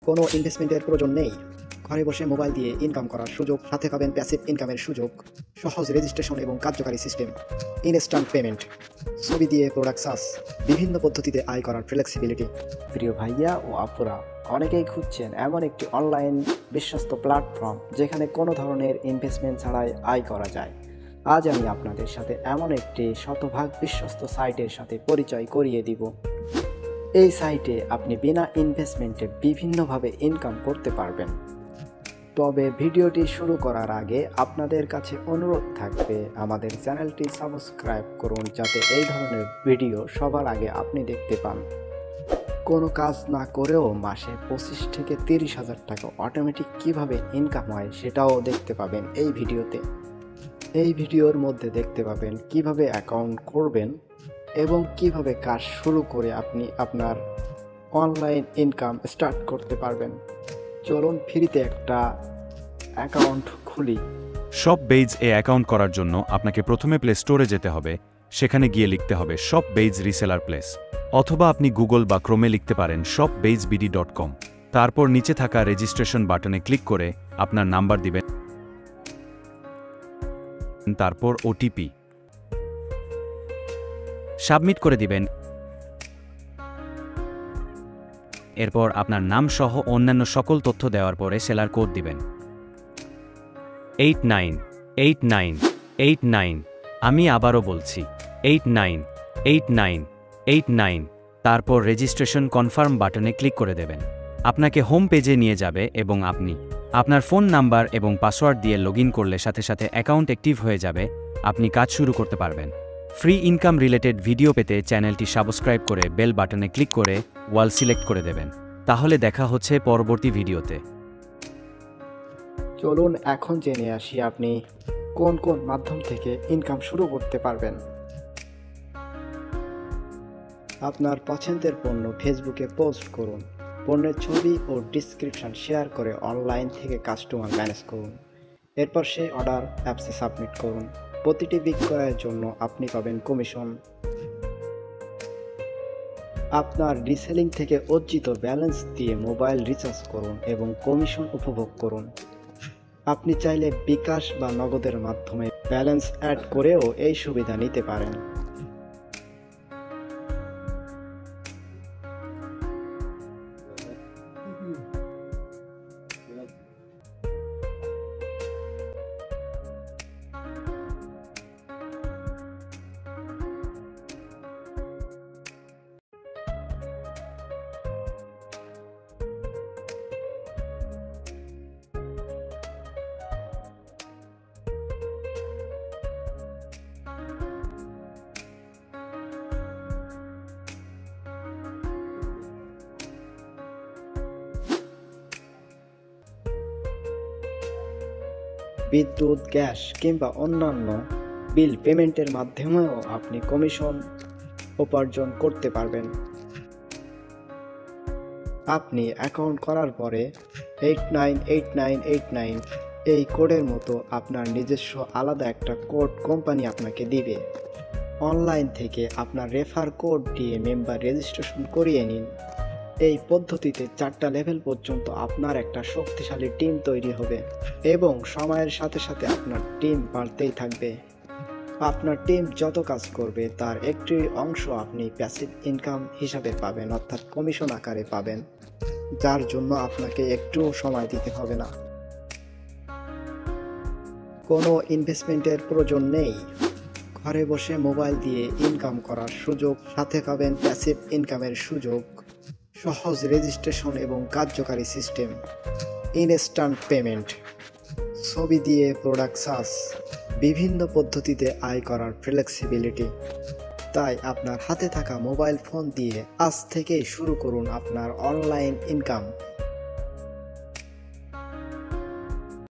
কোনো ইনভেস্টমেন্টের প্রয়োজন নেই। ঘরে বসে মোবাইল দিয়ে ইনকাম করার সুযোগ, সাথে পাবেন প্যাসিভ ইনকামের সুযোগ, সহজ রেজিস্ট্রেশন এবং কার্যকারী সিস্টেম, ইনস্ট্যান্ট পেমেন্ট, ছবি দিয়ে প্রোডাক্ট সার্চ, বিভিন্ন পদ্ধতিতে আয় করার ফ্লেক্সিবিলিটি। প্রিয় ভাইয়া ও আপুরা, অনেকেই খুঁজছেন এমন একটি অনলাইন বিশ্বস্ত প্ল্যাটফর্ম যেখানে কোনো ধরনের ইনভেস্টমেন্ট ছাড়াই আয় করা যায়। আজ আমি আপনাদের সাথে এমন একটি শতভাগ বিশ্বস্ত সাইটের সাথে পরিচয় করিয়ে দিব। এই সাইটে আপনি বিনা ইনভেস্টমেন্টে বিভিন্নভাবে ইনকাম করতে পারবেন। তবে ভিডিওটি শুরু করার আগে আপনাদের কাছে অনুরোধ থাকবে, আমাদের চ্যানেলটি সাবস্ক্রাইব করুন যাতে এই ধরনের ভিডিও সবার আগে আপনি দেখতে পান। কোনো কাজ না করেও মাসে 25 থেকে 30,000 টাকা অটোমেটিক কিভাবে ইনকাম হয় সেটাও দেখতে পাবেন এই ভিডিওতে। এই ভিডিওর মধ্যে দেখতে পাবেন কিভাবে অ্যাকাউন্ট করবেন এবং কিভাবে কাজ শুরু করে আপনি আপনার অনলাইন ইনকাম স্টার্ট করতে পারবেন। চলুন ফ্রিতে একটা অ্যাকাউন্ট খুলি। শপবেইজ এ অ্যাকাউন্ট করার জন্য আপনাকে প্রথমে প্লে স্টোরে যেতে হবে। সেখানে গিয়ে লিখতে হবে শপবেইজ রিসেলার প্লেস, অথবা আপনি গুগল বা ক্রোমে লিখতে পারেন shopbeizbd.com। তারপর নিচে থাকা রেজিস্ট্রেশন বাটনে ক্লিক করে আপনার নাম্বার দিবেন, তারপর ওটিপি সাবমিট করে দিবেন। এরপর আপনার নাম সহ অন্যান্য সকল তথ্য দেওয়ার পরে সেলার কোড দিবেন 898989। আমি আবারও বলছি 898989। তারপর রেজিস্ট্রেশন কনফার্ম বাটনে ক্লিক করে দেবেন। আপনাকে হোম পেজে নিয়ে যাবে এবং আপনি আপনার ফোন নাম্বার এবং পাসওয়ার্ড দিয়ে লগইন করলে সাথে সাথে অ্যাকাউন্ট অ্যাক্টিভ হয়ে যাবে। আপনি কাজ শুরু করতে পারবেন। ফ্রি ইনকাম রিলেটেড ভিডিও পেতে চ্যানেলটি সাবস্ক্রাইব করে বেল বাটনে ক্লিক করে ওয়াল সিলেক্ট করে দেবেন। তাহলে দেখা হচ্ছে পরবর্তী ভিডিওতে। চলুন এখন জেনে আসি আপনি কোন কোন মাধ্যম থেকে ইনকাম শুরু করতে পারবেন। আপনার পছন্দের পণ্য ফেসবুকে পোস্ট করুন। পণ্যের ছবি ও ডিসক্রিপশন শেয়ার করে অনলাইন থেকে কাস্টমার ম্যানেজ করুন। এরপর সেই অর্ডার অ্যাপসে সাবমিট করুন। প্রতিটি বিক্রয়ের জন্য আপনি পাবেন কমিশন। আপনার রিসেলিং থেকে অর্জিত ব্যালেন্স দিয়ে মোবাইল রিচার্জ করুন এবং কমিশন উপভোগ করুন। আপনি চাইলে বিকাশ বা নগদের মাধ্যমে ব্যালেন্স অ্যাড করেও এই সুবিধা নিতে পারেন। বিদ্যুৎ, গ্যাস কিংবা অন্যান্য বিল পেমেন্টের মাধ্যমেও আপনি কমিশন উপার্জন করতে পারবেন। আপনি অ্যাকাউন্ট করার পরে 898989 এই কোডের মতো আপনার নিজস্ব আলাদা একটা কোড কোম্পানি আপনাকে দিবে। অনলাইন থেকে আপনার রেফার কোড দিয়ে মেম্বার রেজিস্ট্রেশন করিয়ে নিন। এই পদ্ধতিতে 4টা লেভেল পর্যন্ত আপনার একটা শক্তিশালী টিম তৈরি হবে এবং সময়ের সাথে সাথে আপনার টিম বাড়তেই থাকবে। আপনার টিম যত কাজ করবে তার একটি অংশ আপনি প্যাসিভ ইনকাম হিসাবে পাবেন, অর্থাৎ কমিশন আকারে পাবেন, যার জন্য আপনাকে একটুও সময় দিতে হবে না। কোনো ইনভেস্টমেন্টের প্রয়োজন নেই। ঘরে বসে মোবাইল দিয়ে ইনকাম করার সুযোগ, সাথে পাবেন প্যাসিভ ইনকামের সুযোগ, সহজ রেজিস্ট্রেশন এবং কার্যকারী সিস্টেম, ইনস্ট্যান্ট পেমেন্ট, ছবি দিয়ে প্রোডাক্ট সার্চ, বিভিন্ন পদ্ধতিতে আয় করার ফ্লেক্সিবিলিটি। তাই আপনার হাতে থাকা মোবাইল ফোন দিয়ে আজ থেকেই শুরু করুন আপনার অনলাইন ইনকাম